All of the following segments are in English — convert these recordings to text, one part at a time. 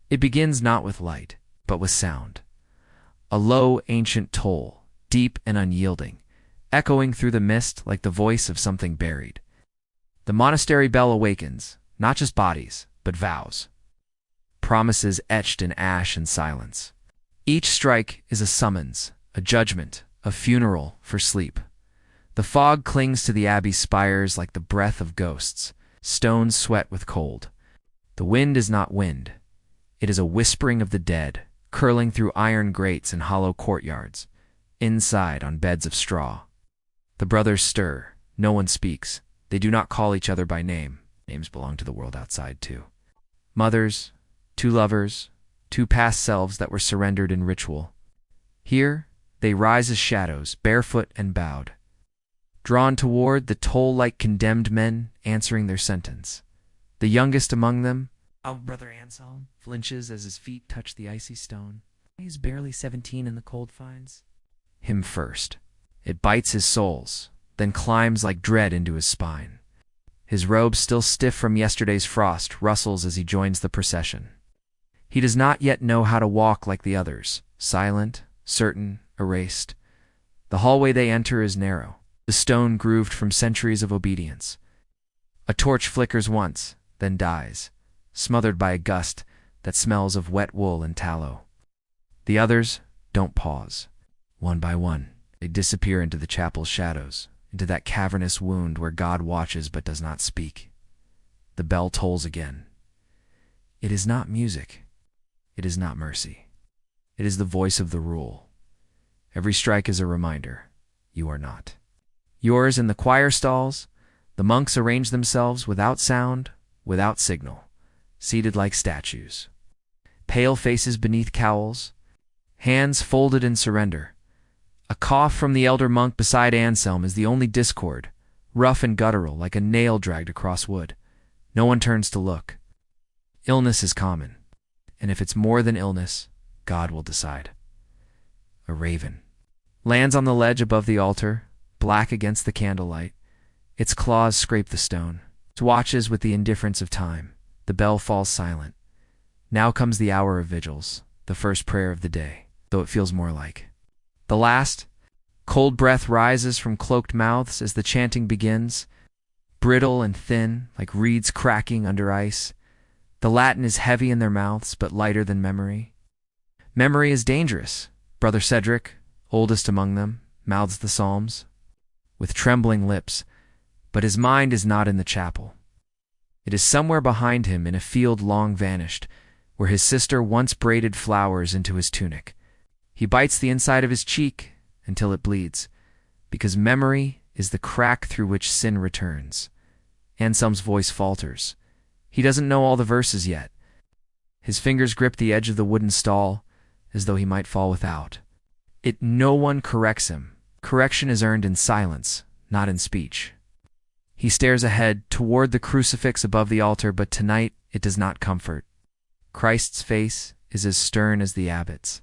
It begins not with light, but with sound. A low, ancient toll, deep and unyielding, echoing through the mist like the voice of something buried. The monastery bell awakens, not just bodies, but vows. Promises etched in ash and silence. Each strike is a summons, a judgment, a funeral for sleep. The fog clings to the abbey spires like the breath of ghosts. Stones sweat with cold. The wind is not wind. It is a whispering of the dead, curling through iron grates and hollow courtyards, inside on beds of straw. The brothers stir. No one speaks. They do not call each other by name. Names belong to the world outside, too. Mothers, two lovers, two past selves that were surrendered in ritual. Here, they rise as shadows, barefoot and bowed, drawn toward the toll-like condemned men answering their sentence. The youngest among them, our brother Anselm, flinches as his feet touch the icy stone. He's barely 17 in the cold finds him first. It bites his soles, then climbs like dread into his spine. His robe, still stiff from yesterday's frost, rustles as he joins the procession. He does not yet know how to walk like the others, silent, certain, erased. The hallway they enter is narrow, the stone grooved from centuries of obedience. A torch flickers once, then dies, smothered by a gust that smells of wet wool and tallow. The others don't pause. One by one, they disappear into the chapel's shadows, into that cavernous wound where God watches but does not speak. The bell tolls again. It is not music. It is not mercy. It is the voice of the rule. Every strike is a reminder. You are not. Yours in the choir stalls, the monks arrange themselves without sound, without signal, seated like statues. Pale faces beneath cowls, hands folded in surrender. A cough from the elder monk beside Anselm is the only discord, rough and guttural like a nail dragged across wood. No one turns to look. Illness is common, and if it's more than illness, God will decide. A raven lands on the ledge above the altar, black against the candlelight. Its claws scrape the stone. It watches with the indifference of time. The bell falls silent. Now comes the hour of vigils, the first prayer of the day, though it feels more like. The last, cold breath rises from cloaked mouths as the chanting begins, brittle and thin, like reeds cracking under ice. The Latin is heavy in their mouths, but lighter than memory. Memory is dangerous. Brother Cedric, oldest among them, mouths the psalms, with trembling lips, but his mind is not in the chapel. It is somewhere behind him in a field long vanished, where his sister once braided flowers into his tunic. He bites the inside of his cheek until it bleeds, because memory is the crack through which sin returns. Anselm's voice falters. He doesn't know all the verses yet. His fingers grip the edge of the wooden stall, as though he might fall without. No one corrects him. Correction is earned in silence, not in speech. He stares ahead, toward the crucifix above the altar, but tonight it does not comfort. Christ's face is as stern as the abbot's.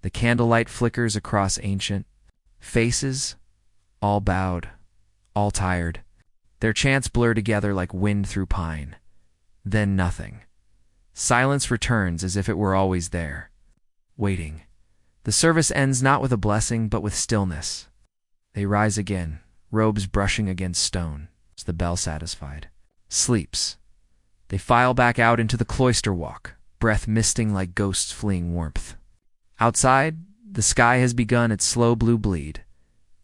The candlelight flickers across ancient faces, all bowed, all tired. Their chants blur together like wind through pine. Then nothing. Silence returns as if it were always there, waiting. The service ends not with a blessing, but with stillness. They rise again, robes brushing against stone, as the bell satisfied. Sleeps. They file back out into the cloister walk, breath misting like ghosts fleeing warmth. Outside, the sky has begun its slow blue bleed.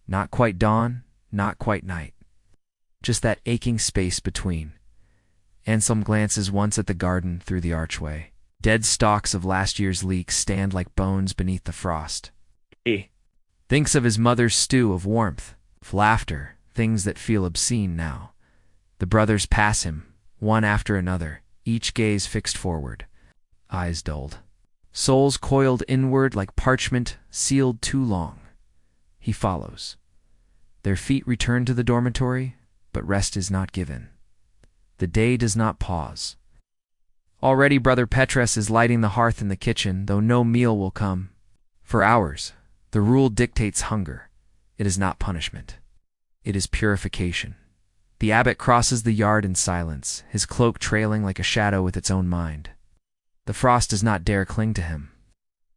Not quite dawn, not quite night. Just that aching space between. Anselm glances once at the garden through the archway. Dead stalks of last year's leeks stand like bones beneath the frost. He thinks of his mother's stew of warmth, of laughter, things that feel obscene now. The brothers pass him, one after another, each gaze fixed forward, eyes dulled. Souls coiled inward like parchment sealed too long. He follows. Their feet return to the dormitory, but rest is not given. The day does not pause. Already Brother Petrus is lighting the hearth in the kitchen, though no meal will come. For hours, the rule dictates hunger. It is not punishment. It is purification. The abbot crosses the yard in silence, his cloak trailing like a shadow with its own mind. The frost does not dare cling to him.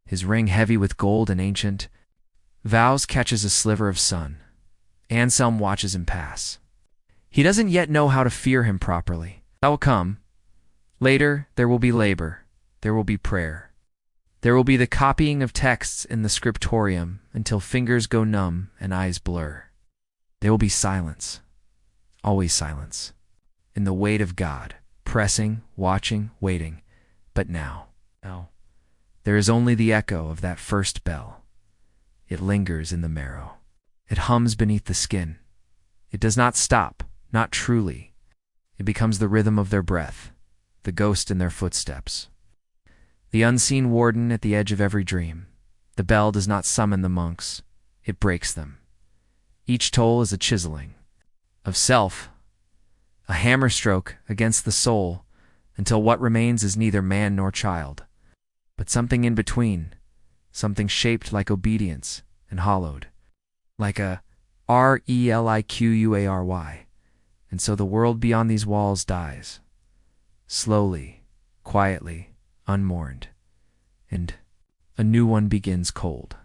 His ring heavy with gold and ancient vows catches a sliver of sun. Anselm watches him pass. He doesn't yet know how to fear him properly. That will come. Later, there will be labor. There will be prayer. There will be the copying of texts in the scriptorium until fingers go numb and eyes blur. There will be silence. Always silence. In the weight of God, pressing, watching, waiting. But now, there is only the echo of that first bell. It lingers in the marrow. It hums beneath the skin. It does not stop, not truly. It becomes the rhythm of their breath, the ghost in their footsteps. The unseen warden at the edge of every dream. The bell does not summon the monks. It breaks them. Each toll is a chiseling of self, a hammer stroke against the soul, until what remains is neither man nor child, but something in between, something shaped like obedience and hollowed, like a reliquary. And so the world beyond these walls dies, slowly, quietly, unmourned, and a new one begins cold,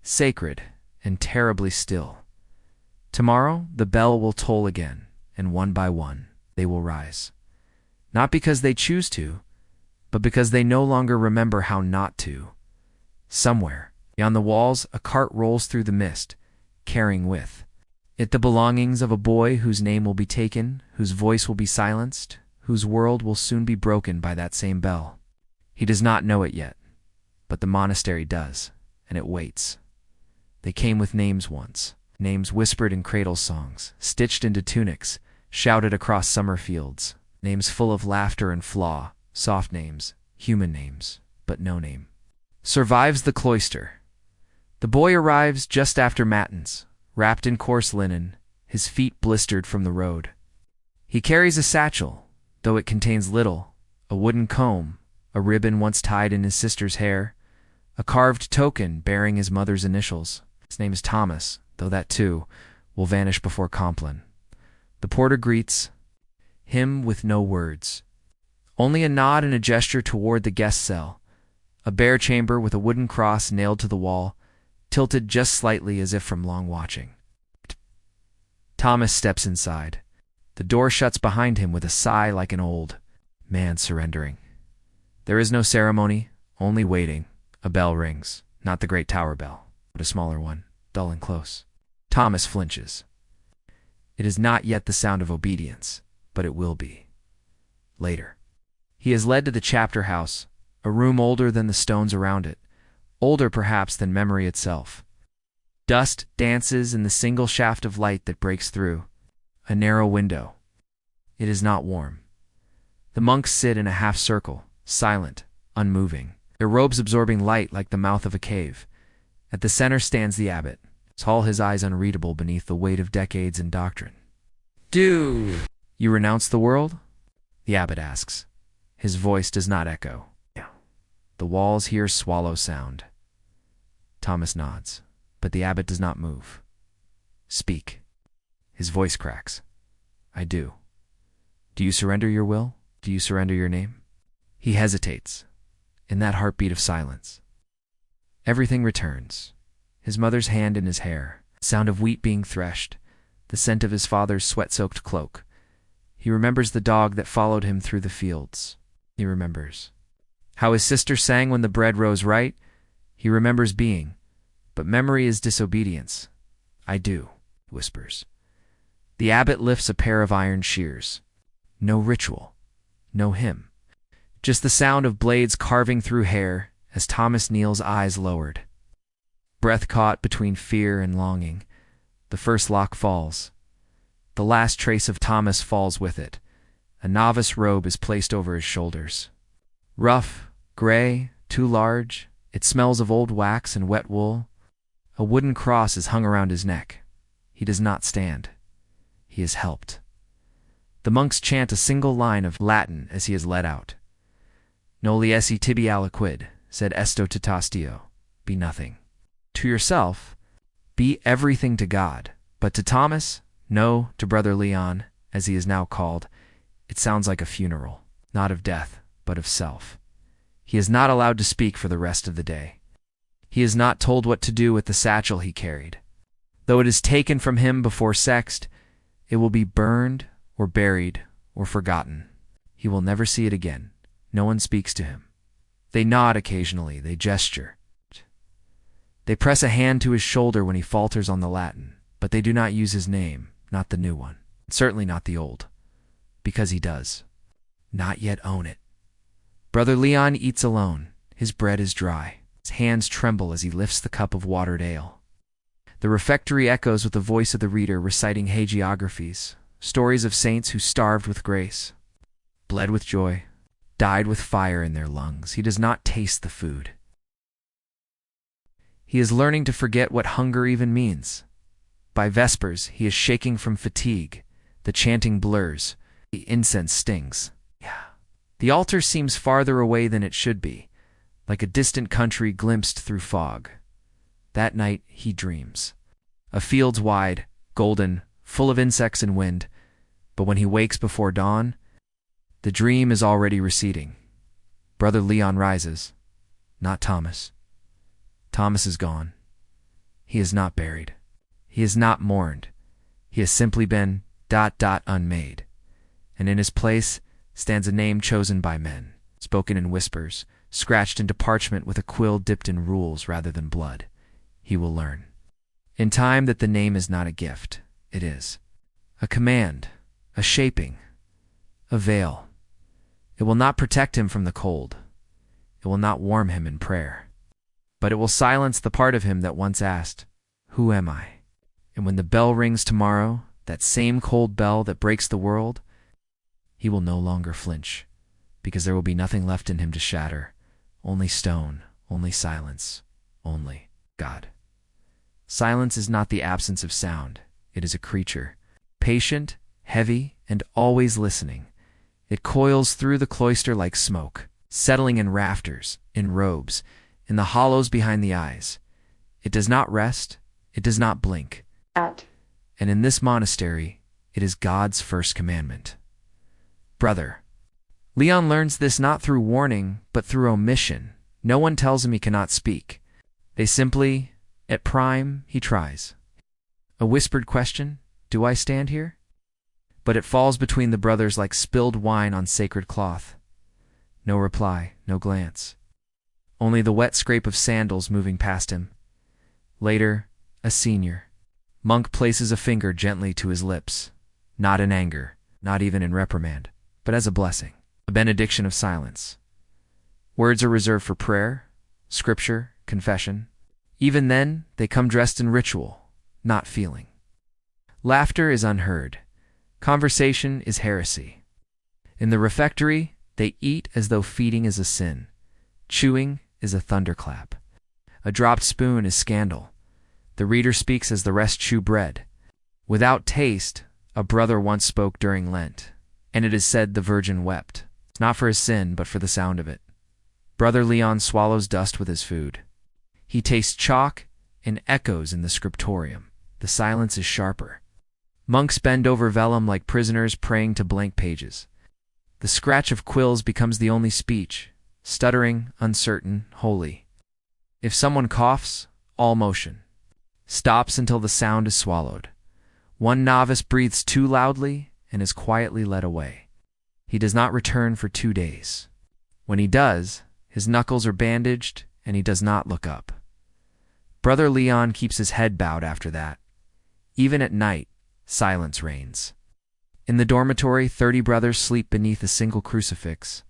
sacred, and terribly still. Tomorrow the bell will toll again, and one by one they will rise. Not because they choose to, but because they no longer remember how not to. Somewhere, beyond the walls, a cart rolls through the mist, carrying with it the belongings of a boy whose name will be taken, whose voice will be silenced, whose world will soon be broken by that same bell. He does not know it yet, but the monastery does, and it waits. They came with names once, names whispered in cradle songs, stitched into tunics, shouted across summer fields, names full of laughter and flaw, soft names, human names, but no name survives the cloister. The boy arrives just after matins, wrapped in coarse linen, his feet blistered from the road. He carries a satchel, though it contains little, a wooden comb, a ribbon once tied in his sister's hair, a carved token bearing his mother's initials. His name is Thomas, though that too will vanish before Compline. The porter greets him with no words, only a nod and a gesture toward the guest cell, a bare chamber with a wooden cross nailed to the wall, tilted just slightly as if from long watching. Thomas steps inside. The door shuts behind him with a sigh like an old man surrendering. There is no ceremony, only waiting. A bell rings, not the great tower bell, but a smaller one, dull and close. Thomas flinches. It is not yet the sound of obedience, but it will be. Later. He is led to the chapter house, a room older than the stones around it, older perhaps than memory itself. Dust dances in the single shaft of light that breaks through a narrow window. It is not warm. The monks sit in a half circle, silent, unmoving, their robes absorbing light like the mouth of a cave. At the center stands the abbot, tall, his eyes unreadable beneath the weight of decades and doctrine. "Do you renounce the world?" the abbot asks. His voice does not echo. The walls here swallow sound. Thomas nods, but the abbot does not move. "Speak." His voice cracks. "I do." "Do you surrender your will? Do you surrender your name?" He hesitates, in that heartbeat of silence. Everything returns. His mother's hand in his hair, sound of wheat being threshed, the scent of his father's sweat-soaked cloak. He remembers the dog that followed him through the fields. He remembers how his sister sang when the bread rose right. He remembers being, but memory is disobedience. "I do," he whispers. The abbot lifts a pair of iron shears. No ritual, no hymn, just the sound of blades carving through hair as Thomas kneels, eyes lowered. Breath caught between fear and longing. The first lock falls. The last trace of Thomas falls with it. A novice robe is placed over his shoulders. Rough, gray, too large, it smells of old wax and wet wool. A wooden cross is hung around his neck. He does not stand. He is helped. The monks chant a single line of Latin as he is led out. "Noli esse tibi aliquid, sed esto tetastio." Be nothing. To yourself, be everything to God. But to Thomas, no, to Brother Leon, as he is now called, it sounds like a funeral, not of death, but of self. He is not allowed to speak for the rest of the day. He is not told what to do with the satchel he carried. Though it is taken from him before sext, it will be burned or buried or forgotten. He will never see it again. No one speaks to him. They nod occasionally, they gesture. They press a hand to his shoulder when he falters on the Latin, but they do not use his name, not the new one, certainly not the old, because he does not yet own it. Brother Leon eats alone. His bread is dry. His hands tremble as he lifts the cup of watered ale. The refectory echoes with the voice of the reader reciting hagiographies, stories of saints who starved with grace, bled with joy, died with fire in their lungs. He does not taste the food. He is learning to forget what hunger even means. By Vespers, he is shaking from fatigue. The chanting blurs. The incense stings. The altar seems farther away than it should be, like a distant country glimpsed through fog. That night he dreams. A fields wide, golden, full of insects and wind, but when he wakes before dawn, the dream is already receding. Brother Leon rises. Not Thomas. Thomas is gone. He is not buried. He is not mourned. He has simply been ... unmade. And in his place stands a name chosen by men, spoken in whispers, scratched into parchment with a quill dipped in rules rather than blood. He will learn in time that the name is not a gift. It is a command, a shaping, a veil. It will not protect him from the cold. It will not warm him in prayer. But it will silence the part of him that once asked, "Who am I?" And when the bell rings tomorrow, that same cold bell that breaks the world, he will no longer flinch, because there will be nothing left in him to shatter. Only stone, only silence, only God. Silence is not the absence of sound. It is a creature, patient, heavy, and always listening. It coils through the cloister like smoke, settling in rafters, in robes, in the hollows behind the eyes. It does not rest. It does not blink. And in this monastery, it is God's first commandment. Brother. Leon learns this not through warning, but through omission. No one tells him he cannot speak. They simply, at prime, he tries. A whispered question, "Do I stand here?" But it falls between the brothers like spilled wine on sacred cloth. No reply, no glance. Only the wet scrape of sandals moving past him. Later, a senior monk places a finger gently to his lips, not in anger, not even in reprimand, but as a blessing, a benediction of silence. Words are reserved for prayer, scripture, confession. Even then, they come dressed in ritual, not feeling. Laughter is unheard. Conversation is heresy. In the refectory, they eat as though feeding is a sin. Chewing is a thunderclap. A dropped spoon is scandal. The reader speaks as the rest chew bread. Without taste, a brother once spoke during Lent, and it is said the Virgin wept, not for his sin, but for the sound of it. Brother Leon swallows dust with his food. He tastes chalk and echoes in the scriptorium. The silence is sharper. Monks bend over vellum like prisoners praying to blank pages. The scratch of quills becomes the only speech, stuttering, uncertain, holy. If someone coughs, all motion stops until the sound is swallowed. One novice breathes too loudly and is quietly led away. He does not return for 2 days. When he does, his knuckles are bandaged and he does not look up. Brother Leon keeps his head bowed after that. Even at night, silence reigns. In the dormitory, 30 brothers sleep beneath a single crucifix.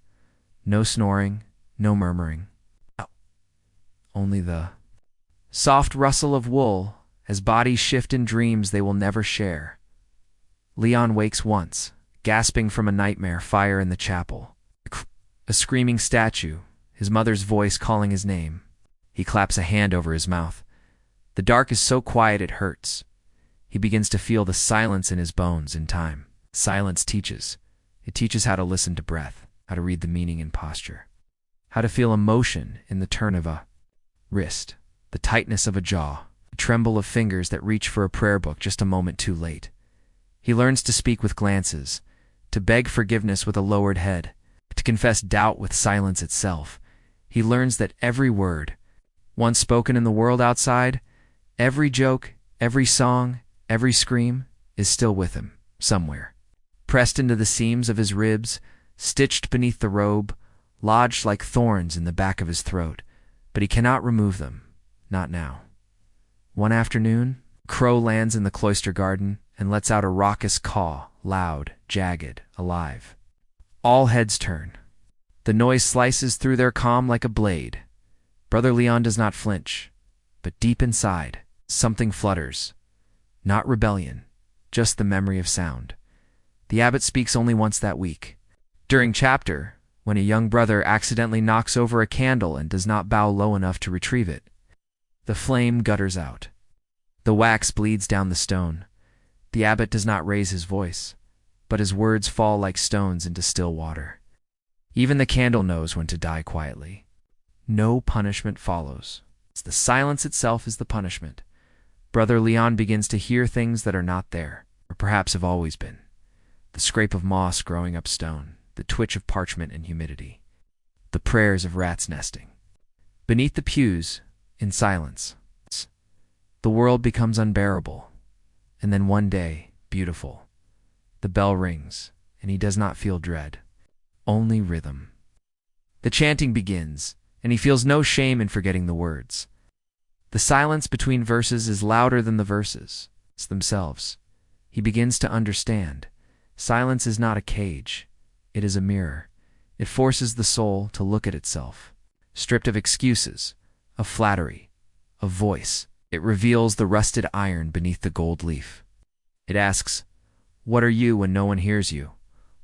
No snoring, no murmuring. Only the soft rustle of wool as bodies shift in dreams they will never share. Leon wakes once, gasping from a nightmare fire in the chapel. A screaming statue, his mother's voice calling his name. He claps a hand over his mouth. The dark is so quiet it hurts. He begins to feel the silence in his bones in time. Silence teaches. It teaches how to listen to breath, how to read the meaning in posture, how to feel emotion in the turn of a wrist, the tightness of a jaw, the tremble of fingers that reach for a prayer book just a moment too late. He learns to speak with glances, to beg forgiveness with a lowered head, to confess doubt with silence itself. He learns that every word, once spoken in the world outside, every joke, every song, every scream, is still with him, somewhere. Pressed into the seams of his ribs, stitched beneath the robe, lodged like thorns in the back of his throat, but he cannot remove them, not now. One afternoon, Crow lands in the cloister garden and lets out a raucous caw, loud, jagged, alive. All heads turn. The noise slices through their calm like a blade. Brother Leon does not flinch, but deep inside, something flutters. Not rebellion, just the memory of sound. The abbot speaks only once that week. During chapter, when a young brother accidentally knocks over a candle and does not bow low enough to retrieve it. The flame gutters out. The wax bleeds down the stone. The abbot does not raise his voice, but his words fall like stones into still water. Even the candle knows when to die quietly. No punishment follows. The silence itself is the punishment. Brother Leon begins to hear things that are not there, or perhaps have always been. The scrape of moss growing up stone, the twitch of parchment in humidity, the prayers of rats nesting. Beneath the pews, in silence, the world becomes unbearable. And then one day, beautiful, the bell rings, and he does not feel dread. Only rhythm. The chanting begins, and he feels no shame in forgetting the words. The silence between verses is louder than the verses themselves. He begins to understand. Silence is not a cage. It is a mirror. It forces the soul to look at itself. Stripped of excuses, of flattery, of voice, it reveals the rusted iron beneath the gold leaf. It asks, "What are you when no one hears you?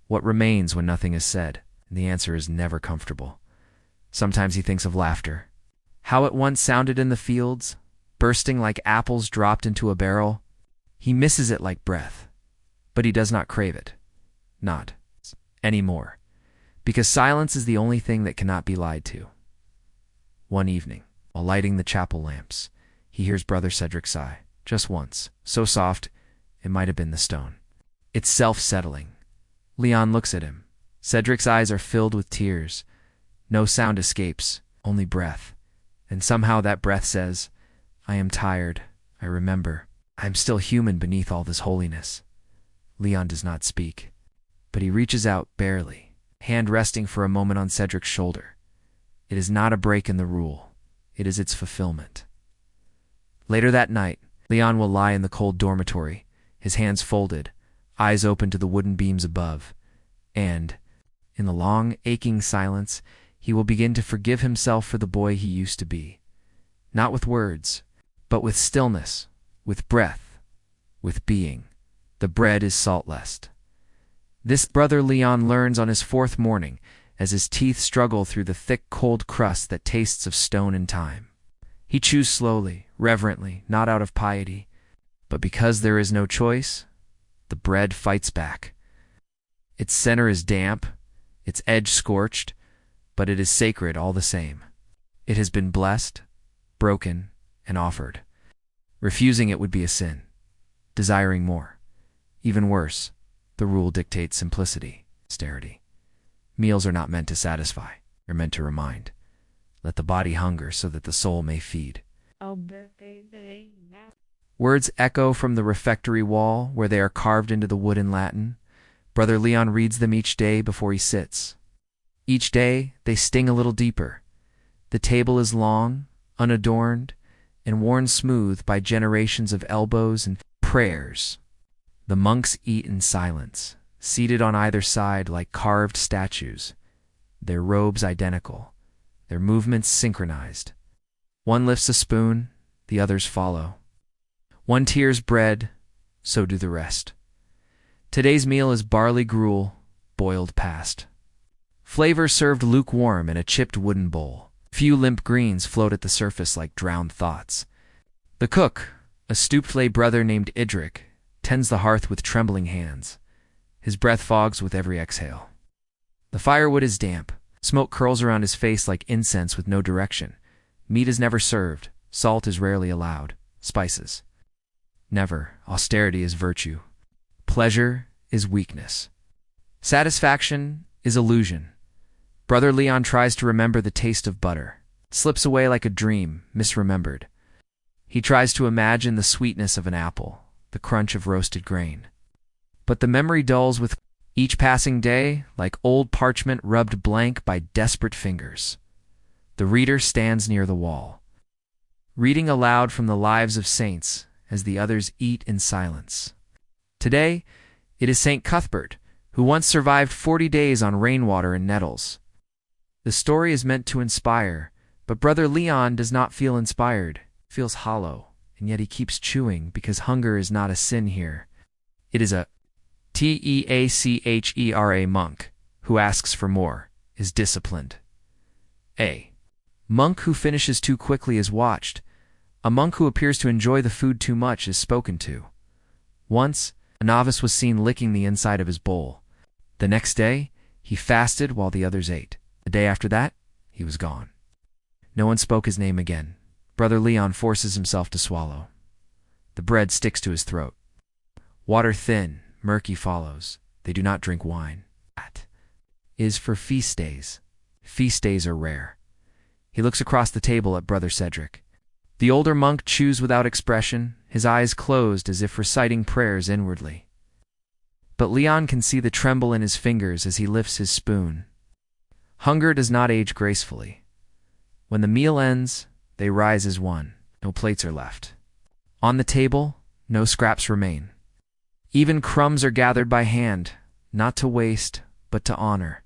What remains when nothing is said?" And the answer is never comfortable. Sometimes he thinks of laughter. How it once sounded in the fields, bursting like apples dropped into a barrel. He misses it like breath, but he does not crave it. Not anymore. Because silence is the only thing that cannot be lied to. One evening, while lighting the chapel lamps, he hears Brother Cedric sigh, just once, so soft it might have been the stone. It's self-settling. Leon looks at him. Cedric's eyes are filled with tears. No sound escapes, only breath. And somehow that breath says, "I am tired. I remember. I am still human beneath all this holiness." Leon does not speak, but he reaches out barely, hand resting for a moment on Cedric's shoulder. It is not a break in the rule. It is its fulfillment. Later that night, Leon will lie in the cold dormitory, his hands folded, eyes open to the wooden beams above, and, in the long, aching silence, he will begin to forgive himself for the boy he used to be. Not with words, but with stillness, with breath, with being. The bread is saltless. This Brother Leon learns on his fourth morning, as his teeth struggle through the thick, cold crust that tastes of stone and time. He chews slowly, reverently, not out of piety, but because there is no choice, the bread fights back. Its center is damp, its edge scorched, but it is sacred all the same. It has been blessed, broken, and offered. Refusing it would be a sin. Desiring more. Even worse, the rule dictates simplicity, austerity. Meals are not meant to satisfy, they're meant to remind. Let the body hunger so that the soul may feed. Words echo from the refectory wall where they are carved into the wood in Latin. Brother Leon reads them each day before he sits. Each day, they sting a little deeper. The table is long, unadorned, and worn smooth by generations of elbows and prayers. The monks eat in silence, seated on either side like carved statues, their robes identical, their movements synchronized. One lifts a spoon, the others follow. One tears bread, so do the rest. Today's meal is barley gruel, boiled past. Flavor served lukewarm in a chipped wooden bowl. Few limp greens float at the surface like drowned thoughts. The cook, a stooped lay brother named Idric, tends the hearth with trembling hands. His breath fogs with every exhale. The firewood is damp. Smoke curls around his face like incense with no direction. Meat is never served. Salt is rarely allowed. Spices. Never. Austerity is virtue. Pleasure is weakness. Satisfaction is illusion. Brother Leon tries to remember the taste of butter. It slips away like a dream, misremembered. He tries to imagine the sweetness of an apple, the crunch of roasted grain. But the memory dulls with each passing day, like old parchment rubbed blank by desperate fingers. The reader stands near the wall, reading aloud from the lives of saints as the others eat in silence. Today, it is St. Cuthbert, who once survived 40 days on rainwater and nettles. The story is meant to inspire, but Brother Leon does not feel inspired, feels hollow, and yet he keeps chewing because hunger is not a sin here. It is a teachera monk who asks for more, is disciplined. A monk who finishes too quickly is watched. A monk who appears to enjoy the food too much is spoken to. Once, a novice was seen licking the inside of his bowl. The next day, he fasted while the others ate. The day after that, he was gone. No one spoke his name again. Brother Leon forces himself to swallow. The bread sticks to his throat. Water thin, murky follows. They do not drink wine. That is for feast days. Feast days are rare. He looks across the table at Brother Cedric. The older monk chews without expression, his eyes closed as if reciting prayers inwardly. But Leon can see the tremble in his fingers as he lifts his spoon. Hunger does not age gracefully. When the meal ends, they rise as one. No plates are left. On the table, no scraps remain. Even crumbs are gathered by hand, not to waste, but to honor.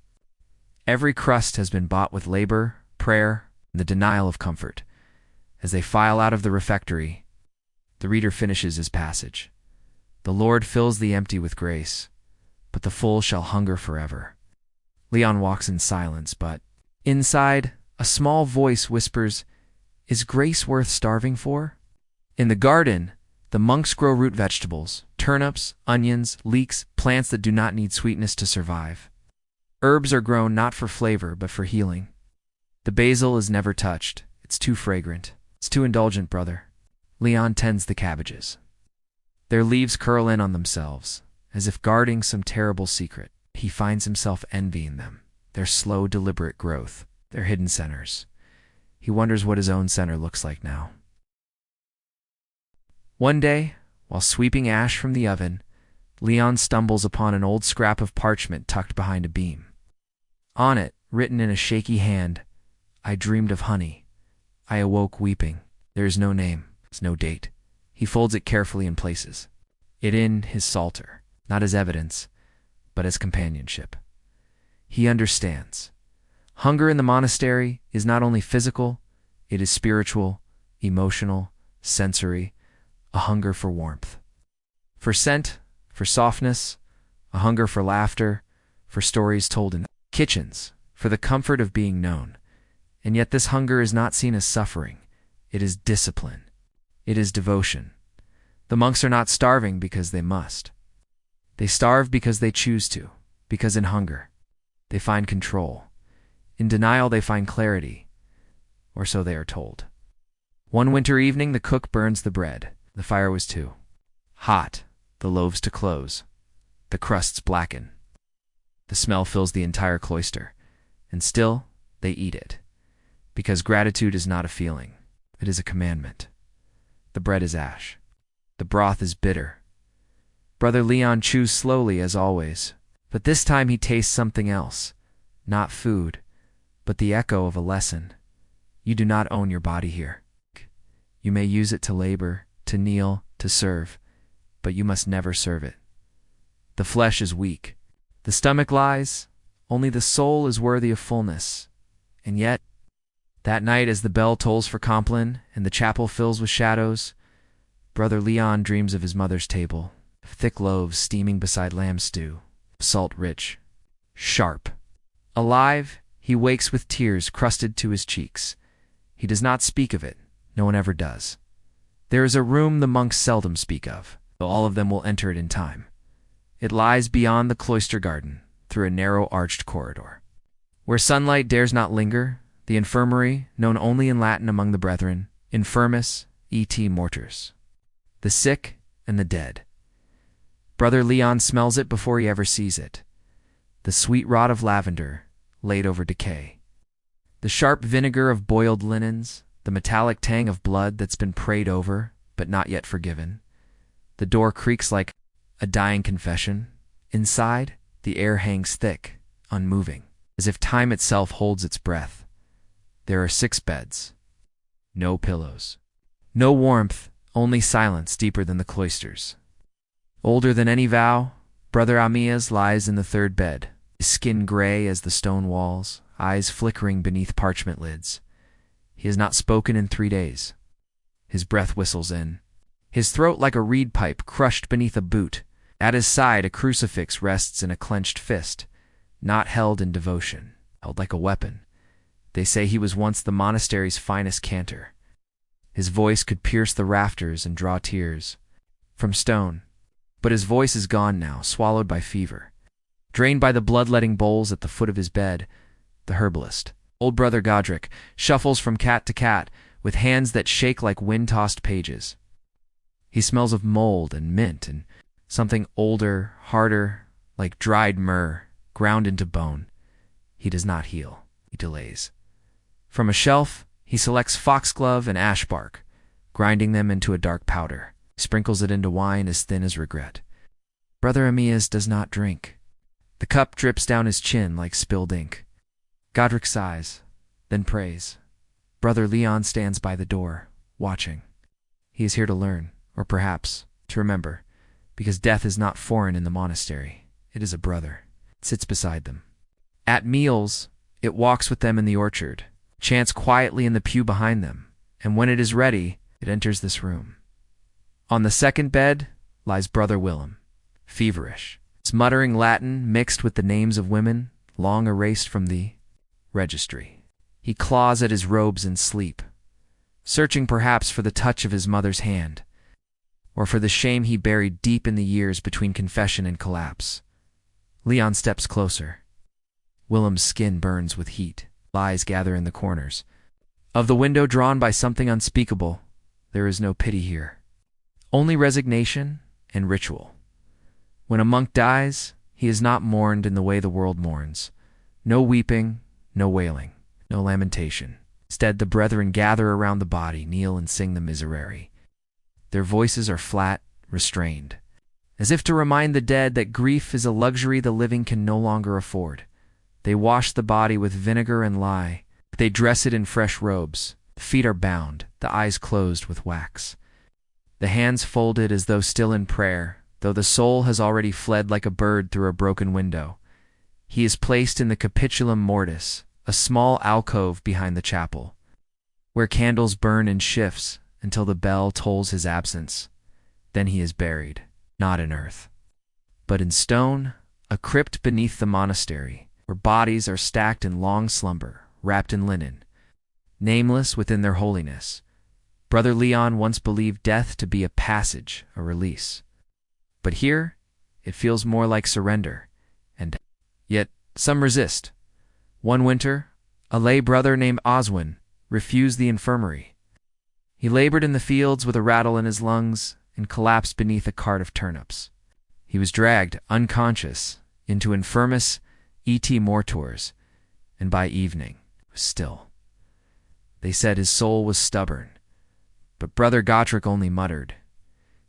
Every crust has been bought with labor, prayer, and the denial of comfort. As they file out of the refectory, the reader finishes his passage. The Lord fills the empty with grace, but the full shall hunger forever. Leon walks in silence, but inside, a small voice whispers, "Is grace worth starving for?" In the garden, the monks grow root vegetables, turnips, onions, leeks, plants that do not need sweetness to survive. Herbs are grown not for flavor, but for healing. The basil is never touched. It's too fragrant. It's too indulgent, brother. Leon tends the cabbages. Their leaves curl in on themselves, as if guarding some terrible secret. He finds himself envying them, their slow, deliberate growth, their hidden centers. He wonders what his own center looks like now. One day, while sweeping ash from the oven, Leon stumbles upon an old scrap of parchment tucked behind a beam. On it, written in a shaky hand, "I dreamed of honey. I awoke weeping." There is no name, no date. He folds it carefully and places it in his psalter, not as evidence, but as companionship. He understands. Hunger in the monastery is not only physical, it is spiritual, emotional, sensory, a hunger for warmth. For scent, for softness, a hunger for laughter, for stories told in kitchens, for the comfort of being known. And yet this hunger is not seen as suffering. It is discipline. It is devotion. The monks are not starving because they must. They starve because they choose to, because in hunger they find control. In denial they find clarity, or so they are told. One winter evening the cook burns the bread. The fire was too hot, the loaves to close. The crusts blacken. The smell fills the entire cloister, and still they eat it, because gratitude is not a feeling, it is a commandment. The bread is ash. The broth is bitter. Brother Leon chews slowly as always, but this time he tastes something else, not food, but the echo of a lesson. You do not own your body here. You may use it to labor, to kneel, to serve, but you must never serve it. The flesh is weak. The stomach lies. Only the soul is worthy of fullness. And yet, that night as the bell tolls for Compline and the chapel fills with shadows, Brother Leon dreams of his mother's table, of thick loaves steaming beside lamb stew, salt rich, sharp. Alive, he wakes with tears crusted to his cheeks. He does not speak of it. No one ever does. There is a room the monks seldom speak of, though all of them will enter it in time. It lies beyond the cloister garden, through a narrow arched corridor. Where sunlight dares not linger, the infirmary, known only in Latin among the brethren, infirmis et mortars. The sick and the dead. Brother Leon smells it before he ever sees it. The sweet rot of lavender, laid over decay. The sharp vinegar of boiled linens, the metallic tang of blood that's been prayed over, but not yet forgiven. The door creaks like a dying confession. Inside, the air hangs thick, unmoving, as if time itself holds its breath. There are 6 beds. No pillows. No warmth, only silence deeper than the cloisters. Older than any vow, Brother Amias lies in the 3rd bed, his skin gray as the stone walls, eyes flickering beneath parchment lids. He has not spoken in 3 days. His breath whistles in, his throat like a reed pipe crushed beneath a boot. At his side, a crucifix rests in a clenched fist, not held in devotion, held like a weapon. They say he was once the monastery's finest cantor. His voice could pierce the rafters and draw tears from stone. But his voice is gone now, swallowed by fever. Drained by the bloodletting bowls at the foot of his bed, the herbalist, old Brother Godric, shuffles from cat to cat with hands that shake like wind-tossed pages. He smells of mold and mint and something older, harder, like dried myrrh, ground into bone. He does not heal. He delays. From a shelf, he selects foxglove and ash bark, grinding them into a dark powder. He sprinkles it into wine as thin as regret. Brother Amias does not drink. The cup drips down his chin like spilled ink. Godric sighs, then prays. Brother Leon stands by the door, watching. He is here to learn, or perhaps to remember, because death is not foreign in the monastery. It is a brother. It sits beside them. At meals, it walks with them in the orchard, chants quietly in the pew behind them, and when it is ready, it enters this room. On the 2nd bed lies Brother Willem, feverish, his muttering Latin mixed with the names of women long erased from the registry. He claws at his robes in sleep, searching perhaps for the touch of his mother's hand, or for the shame he buried deep in the years between confession and collapse. Leon steps closer. Willem's skin burns with heat. Lies gather in the corners. Of the window drawn by something unspeakable, there is no pity here. Only resignation and ritual. When a monk dies, he is not mourned in the way the world mourns. No weeping, no wailing, no lamentation. Instead, the brethren gather around the body, kneel and sing the miserere. Their voices are flat, restrained, as if to remind the dead that grief is a luxury the living can no longer afford. They wash the body with vinegar and lye. They dress it in fresh robes. The feet are bound, the eyes closed with wax. The hands folded as though still in prayer, though the soul has already fled like a bird through a broken window. He is placed in the capitulum mortis, a small alcove behind the chapel, where candles burn in shifts until the bell tolls his absence. Then he is buried, not in earth, but in stone, a crypt beneath the monastery, where bodies are stacked in long slumber, wrapped in linen, nameless within their holiness. Brother Leon once believed death to be a passage, a release. But here, it feels more like surrender, and yet some resist. One winter, a lay brother named Oswin refused the infirmary. He labored in the fields with a rattle in his lungs and collapsed beneath a cart of turnips. He was dragged, unconscious, into infirmis et mortuors, and by evening was still. They said his soul was stubborn, but Brother Gotrek only muttered.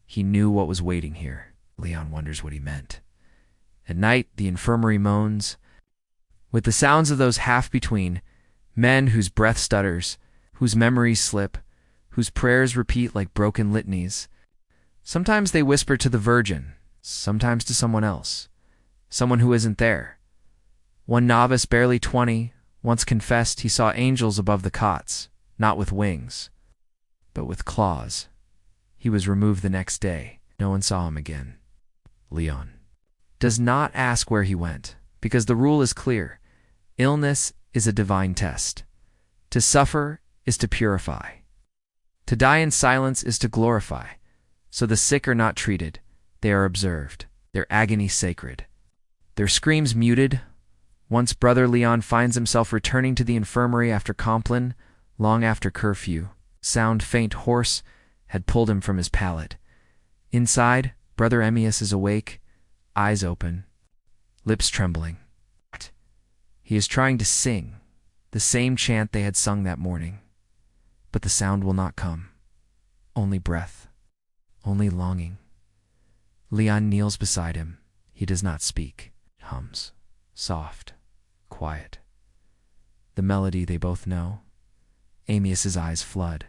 He knew what was waiting here. Leon wonders what he meant. At night, the infirmary moans, with the sounds of those half-between, men whose breath stutters, whose memories slip, whose prayers repeat like broken litanies. Sometimes they whisper to the Virgin, sometimes to someone else, someone who isn't there. One novice, barely 20, once confessed he saw angels above the cots, not with wings, but with claws. He was removed the next day. No one saw him again. Leon does not ask where he went, because the rule is clear. Illness is a divine test. To suffer is to purify. To die in silence is to glorify. So the sick are not treated. They are observed, their agony sacred, their screams muted. Once Brother Leon finds himself returning to the infirmary after Compline, long after curfew. Sound faint hoarse had pulled him from his pallet. Inside, Brother Amias is awake, eyes open, lips trembling. He is trying to sing the same chant they had sung that morning, but the sound will not come. Only breath, only longing. Leon kneels beside him. He does not speak. Hums, soft, quiet. The melody they both know. Amias's eyes flood.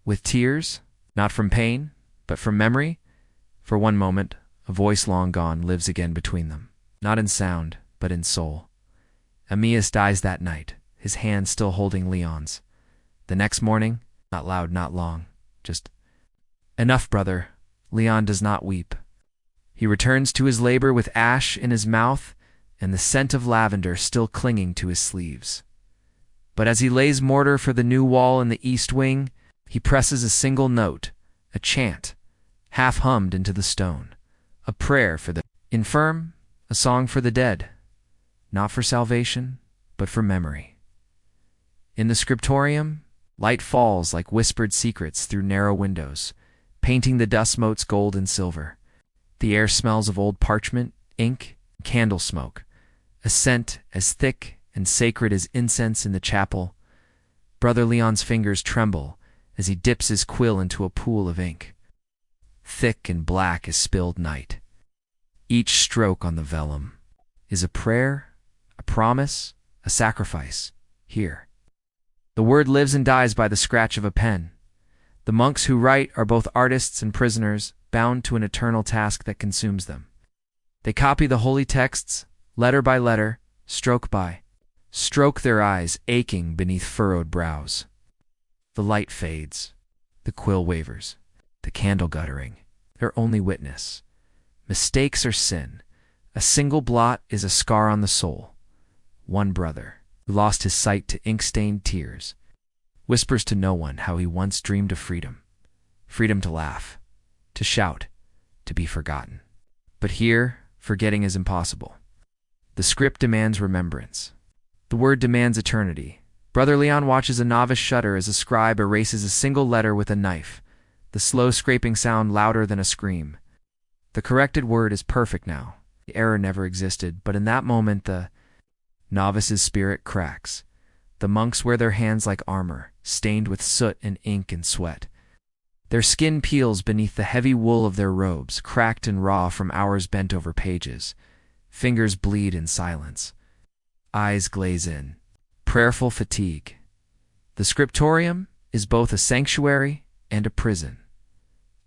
With tears, not from pain, but from memory. For one moment, a voice long gone lives again between them, not in sound, but in soul. Amias dies that night, his hand still holding Leon's. The next morning, not loud, not long, just, "Enough, brother." Leon does not weep. He returns to his labor with ash in his mouth and the scent of lavender still clinging to his sleeves. But as he lays mortar for the new wall in the east wing, he presses a single note, a chant, half hummed into the stone, a prayer for the infirm, a song for the dead, not for salvation, but for memory. In the scriptorium, light falls like whispered secrets through narrow windows, painting the dust motes gold and silver. The air smells of old parchment, ink, and candle smoke, a scent as thick and sacred as incense in the chapel. Brother Leon's fingers tremble as he dips his quill into a pool of ink, thick and black as spilled night. Each stroke on the vellum is a prayer, a promise, a sacrifice. Here, the word lives and dies by the scratch of a pen. The monks who write are both artists and prisoners, bound to an eternal task that consumes them. They copy the holy texts, letter by letter, stroke by stroke, their eyes aching beneath furrowed brows. The light fades, the quill wavers, the candle guttering, their only witness. Mistakes are sin. A single blot is a scar on the soul. One brother, who lost his sight to ink-stained tears, whispers to no one how he once dreamed of freedom. Freedom to laugh, to shout, to be forgotten. But here, forgetting is impossible. The script demands remembrance. The word demands eternity. Brother Leon watches a novice shudder as a scribe erases a single letter with a knife, the slow scraping sound louder than a scream. The corrected word is perfect now. The error never existed, but in that moment the novice's spirit cracks. The monks wear their hands like armor, stained with soot and ink and sweat. Their skin peels beneath the heavy wool of their robes, cracked and raw from hours bent over pages. Fingers bleed in silence. Eyes glaze in. Prayerful fatigue. The scriptorium is both a sanctuary and a prison.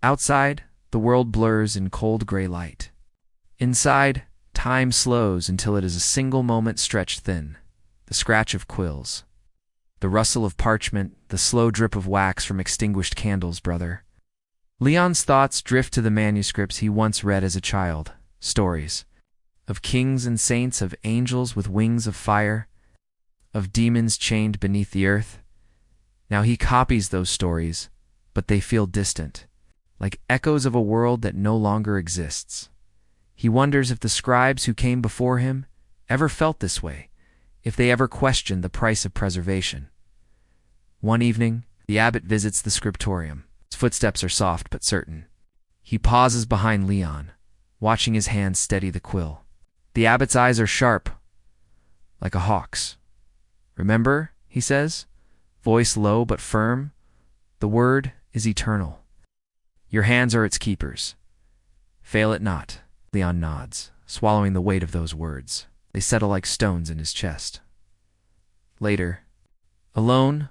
Outside, the world blurs in cold gray light. Inside, time slows until it is a single moment stretched thin. The scratch of quills, the rustle of parchment, the slow drip of wax from extinguished candles, brother. Leon's thoughts drift to the manuscripts he once read as a child, stories of kings and saints, of angels with wings of fire, of demons chained beneath the earth. Now he copies those stories, but they feel distant, like echoes of a world that no longer exists. He wonders if the scribes who came before him ever felt this way, if they ever questioned the price of preservation. One evening, the abbot visits the scriptorium. His footsteps are soft but certain. He pauses behind Leon, watching his hand steady the quill. The abbot's eyes are sharp, like a hawk's. "Remember," he says, voice low but firm, "the word is eternal. Your hands are its keepers. Fail it not." Leon nods, swallowing the weight of those words. They settle like stones in his chest. Later, alone,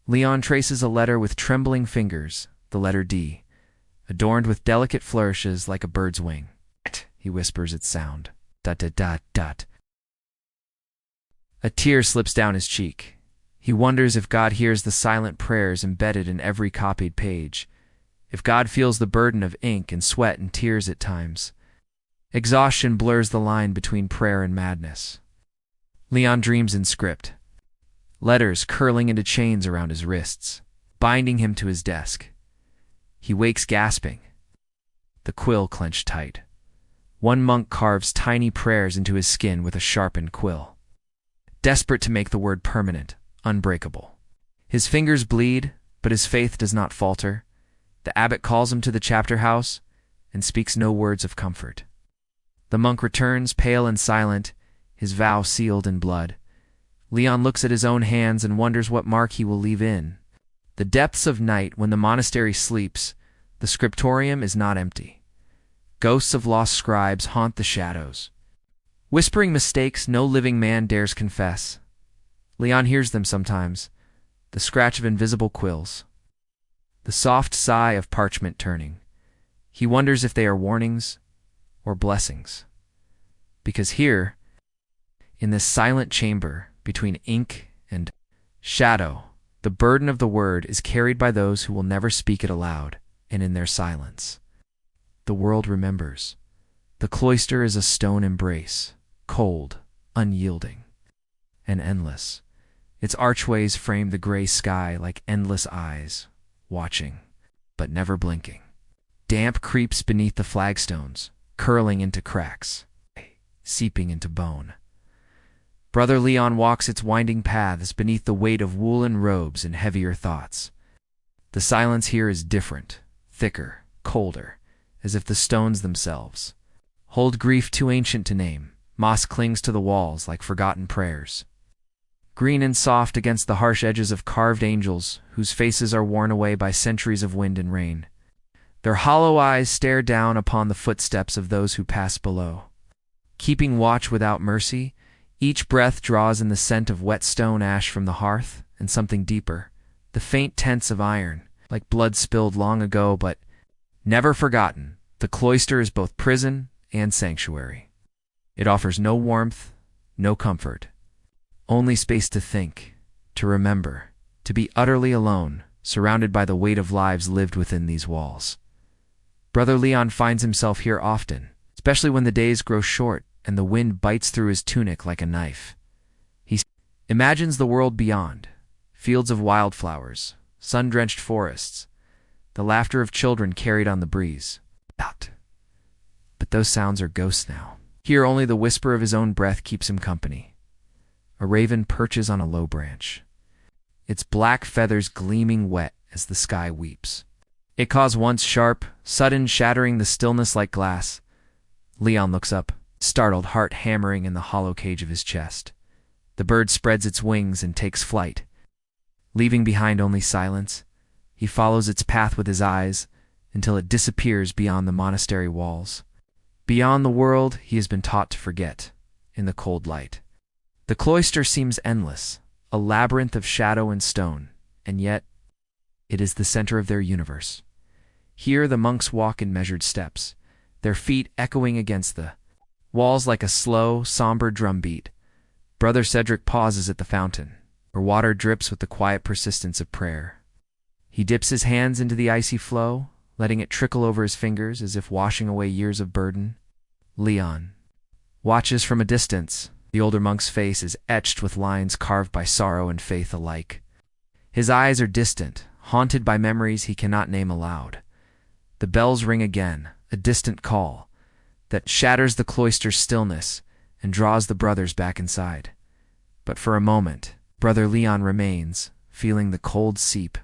Leon traces a letter with trembling fingers, the letter D, adorned with delicate flourishes like a bird's wing. He whispers its sound. Dot, dot, dot, dot. A tear slips down his cheek. He wonders if God hears the silent prayers embedded in every copied page, if God feels the burden of ink and sweat and tears at times. Exhaustion blurs the line between prayer and madness. Leon dreams in script, letters curling into chains around his wrists, binding him to his desk. He wakes gasping, the quill clenched tight. One monk carves tiny prayers into his skin with a sharpened quill, desperate to make the word permanent, unbreakable. His fingers bleed, but his faith does not falter. The abbot calls him to the chapter house and speaks no words of comfort. The monk returns, pale and silent, his vow sealed in blood. Leon looks at his own hands and wonders what mark he will leave in. The depths of night, when the monastery sleeps, the scriptorium is not empty. Ghosts of lost scribes haunt the shadows, whispering mistakes no living man dares confess. Leon hears them sometimes, the scratch of invisible quills, the soft sigh of parchment turning. He wonders if they are warnings or blessings. Because here, in this silent chamber between ink and shadow, the burden of the word is carried by those who will never speak it aloud, and in their silence, the world remembers. The cloister is a stone embrace, cold, unyielding, and endless. Its archways frame the gray sky like endless eyes, watching, but never blinking. Damp creeps beneath the flagstones, curling into cracks, seeping into bone. Brother Leon walks its winding paths beneath the weight of woolen robes and heavier thoughts. The silence here is different, thicker, colder, as if the stones themselves hold grief too ancient to name. Moss clings to the walls like forgotten prayers, green and soft against the harsh edges of carved angels whose faces are worn away by centuries of wind and rain. Their hollow eyes stare down upon the footsteps of those who pass below. Keeping watch without mercy, each breath draws in the scent of wet stone ash from the hearth and something deeper, the faint tense of iron, like blood spilled long ago but never forgotten. The cloister is both prison and sanctuary. It offers no warmth, no comfort, only space to think, to remember, to be utterly alone, surrounded by the weight of lives lived within these walls. Brother Leon finds himself here often, especially when the days grow short and the wind bites through his tunic like a knife. He imagines the world beyond, fields of wildflowers, sun-drenched forests, the laughter of children carried on the breeze. But those sounds are ghosts now. Here only the whisper of his own breath keeps him company. A raven perches on a low branch, its black feathers gleaming wet as the sky weeps. It caws once sharp, sudden, shattering the stillness like glass. Leon looks up, startled heart hammering in the hollow cage of his chest. The bird spreads its wings and takes flight. Leaving behind only silence, he follows its path with his eyes until it disappears beyond the monastery walls. Beyond the world he has been taught to forget, in the cold light. The cloister seems endless, a labyrinth of shadow and stone, and yet it is the center of their universe. Here the monks walk in measured steps, their feet echoing against the walls like a slow, somber drumbeat. Brother Cedric pauses at the fountain, where water drips with the quiet persistence of prayer. He dips his hands into the icy flow, letting it trickle over his fingers as if washing away years of burden. Leon watches from a distance. The older monk's face is etched with lines carved by sorrow and faith alike. His eyes are distant, haunted by memories he cannot name aloud. The bells ring again, a distant call that shatters the cloister's stillness and draws the brothers back inside. But for a moment, Brother Leon remains, feeling the cold seep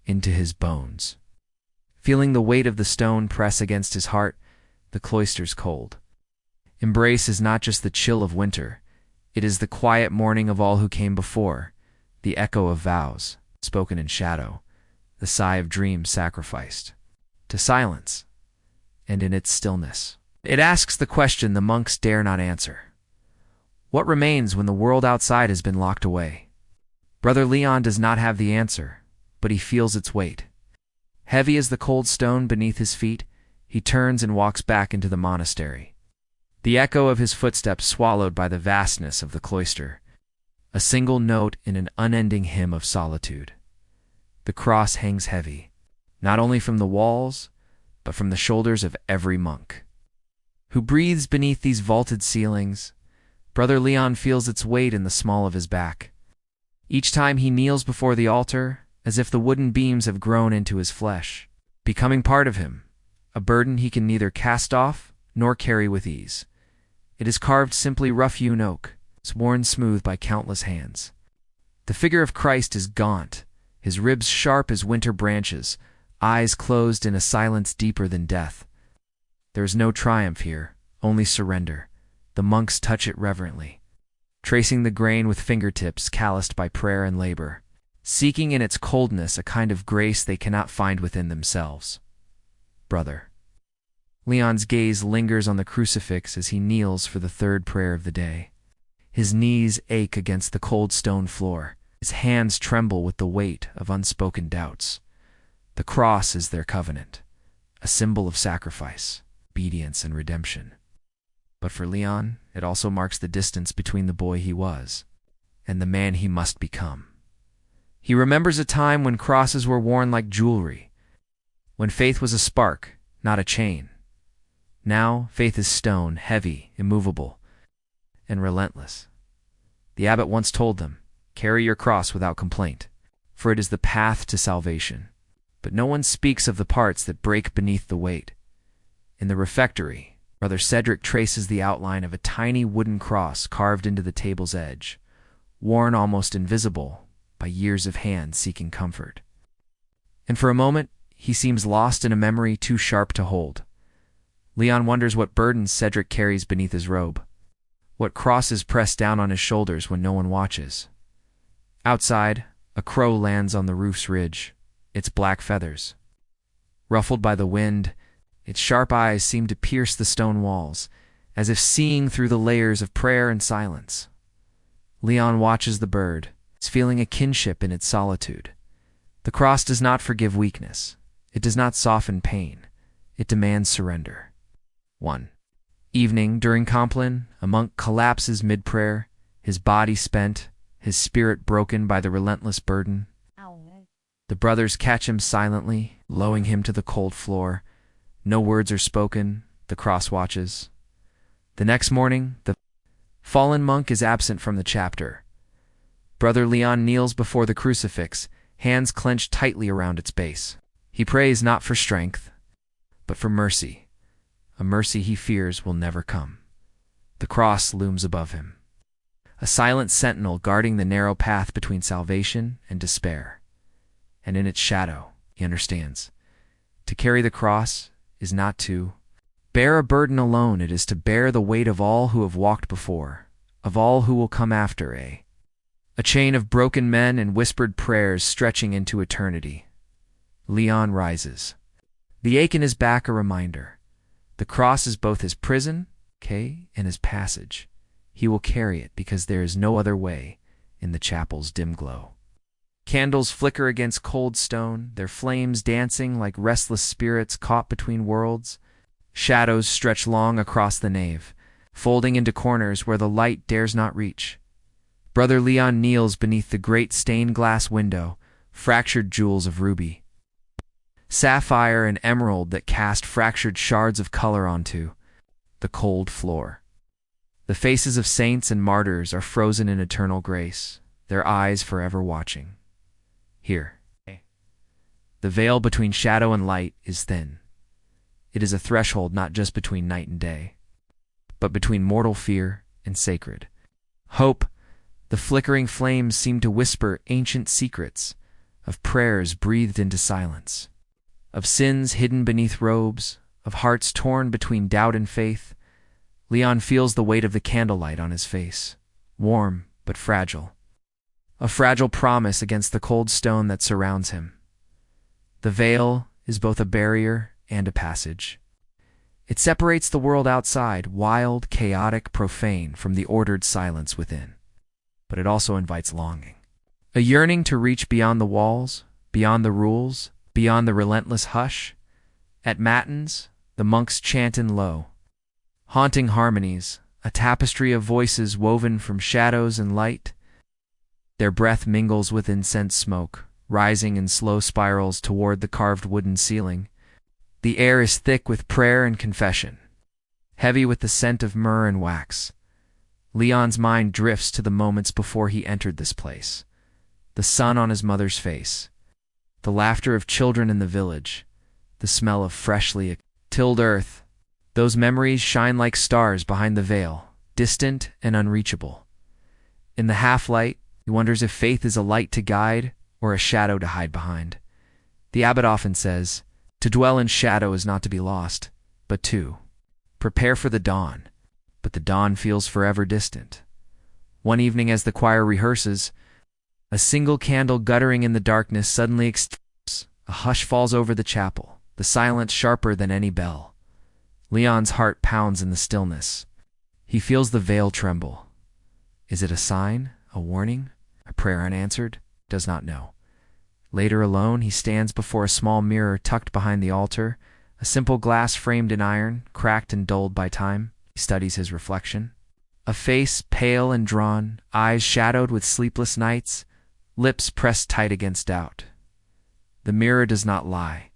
into his bones. Feeling the weight of the stone press against his heart, the cloister's cold embrace is not just the chill of winter, it is the quiet mourning of all who came before, the echo of vows spoken in shadow, the sigh of dreams sacrificed to silence, and in its stillness. It asks the question the monks dare not answer. What remains when the world outside has been locked away? Brother Leon does not have the answer, but he feels its weight. Heavy as the cold stone beneath his feet, he turns and walks back into the monastery. The echo of his footsteps swallowed by the vastness of the cloister, a single note in an unending hymn of solitude. The cross hangs heavy, not only from the walls, but from the shoulders of every monk who breathes beneath these vaulted ceilings. Brother Leon feels its weight in the small of his back. Each time he kneels before the altar, as if the wooden beams have grown into his flesh, becoming part of him, a burden he can neither cast off nor carry with ease. It is carved simply rough-hewn oak, worn smooth by countless hands. The figure of Christ is gaunt, his ribs sharp as winter branches, eyes closed in a silence deeper than death. There is no triumph here, only surrender. The monks touch it reverently, tracing the grain with fingertips calloused by prayer and labor, seeking in its coldness a kind of grace they cannot find within themselves. Brother. Leon's gaze lingers on the crucifix as he kneels for the third prayer of the day. His knees ache against the cold stone floor. His hands tremble with the weight of unspoken doubts. The cross is their covenant, a symbol of sacrifice, obedience, and redemption. But for Leon, it also marks the distance between the boy he was and the man he must become. He remembers a time when crosses were worn like jewelry, when faith was a spark, not a chain. Now, faith is stone, heavy, immovable, and relentless. The abbot once told them, "Carry your cross without complaint, for it is the path to salvation." But no one speaks of the parts that break beneath the weight. In the refectory, Brother Cedric traces the outline of a tiny wooden cross carved into the table's edge, worn almost invisible by years of hands seeking comfort. And for a moment, he seems lost in a memory too sharp to hold. Leon wonders what burdens Cedric carries beneath his robe, what crosses press down on his shoulders when no one watches. Outside, a crow lands on the roof's ridge, its black feathers. Ruffled by the wind, its sharp eyes seem to pierce the stone walls, as if seeing through the layers of prayer and silence. Leon watches the bird, feeling a kinship in its solitude. The cross does not forgive weakness. It does not soften pain. It demands surrender. 1. Evening, during Compline, a monk collapses mid-prayer, his body spent, his spirit broken by the relentless burden. The brothers catch him silently, lowering him to the cold floor. No words are spoken, the cross watches. The next morning, the fallen monk is absent from the chapter. Brother Leon kneels before the crucifix, hands clenched tightly around its base. He prays not for strength, but for mercy, a mercy he fears will never come. The cross looms above him, a silent sentinel guarding the narrow path between salvation and despair. And in its shadow, he understands, to carry the cross is not to bear a burden alone, it is to bear the weight of all who have walked before, of all who will come after, a chain of broken men and whispered prayers stretching into eternity. Leon rises. The ache in his back a reminder. The cross is both his prison, and his passage. He will carry it because there is no other way in the chapel's dim glow. Candles flicker against cold stone, their flames dancing like restless spirits caught between worlds. Shadows stretch long across the nave, folding into corners where the light dares not reach. Brother Leon kneels beneath the great stained-glass window, fractured jewels of ruby, sapphire, and emerald that cast fractured shards of color onto the cold floor. The faces of saints and martyrs are frozen in eternal grace, their eyes forever watching. Here, the veil between shadow and light is thin. It is a threshold not just between night and day, but between mortal fear and sacred hope. The flickering flames seem to whisper ancient secrets of prayers breathed into silence, of sins hidden beneath robes, of hearts torn between doubt and faith. Leon feels the weight of the candlelight on his face, warm but fragile, a fragile promise against the cold stone that surrounds him. The veil is both a barrier and a passage. It separates the world outside, wild, chaotic, profane, from the ordered silence within. But it also invites longing, a yearning to reach beyond the walls, beyond the rules, beyond the relentless hush. At matins, the monks chant in low, haunting harmonies, a tapestry of voices woven from shadows and light. Their breath mingles with incense smoke, rising in slow spirals toward the carved wooden ceiling. The air is thick with prayer and confession, heavy with the scent of myrrh and wax. Leon's mind drifts to the moments before he entered this place, the sun on his mother's face, the laughter of children in the village, the smell of freshly tilled earth. Those memories shine like stars behind the veil, distant and unreachable. In the half-light, he wonders if faith is a light to guide or a shadow to hide behind. The abbot often says, to dwell in shadow is not to be lost, but to prepare for the dawn. But the dawn feels forever distant. One evening as the choir rehearses, a single candle guttering in the darkness suddenly extinguishes. A hush falls over the chapel, the silence sharper than any bell. Leon's heart pounds in the stillness. He feels the veil tremble. Is it a sign? A warning? A prayer unanswered? Does not know. Later alone, he stands before a small mirror tucked behind the altar, a simple glass framed in iron, cracked and dulled by time. He studies his reflection. A face pale and drawn, eyes shadowed with sleepless nights, lips pressed tight against doubt. The mirror does not lie.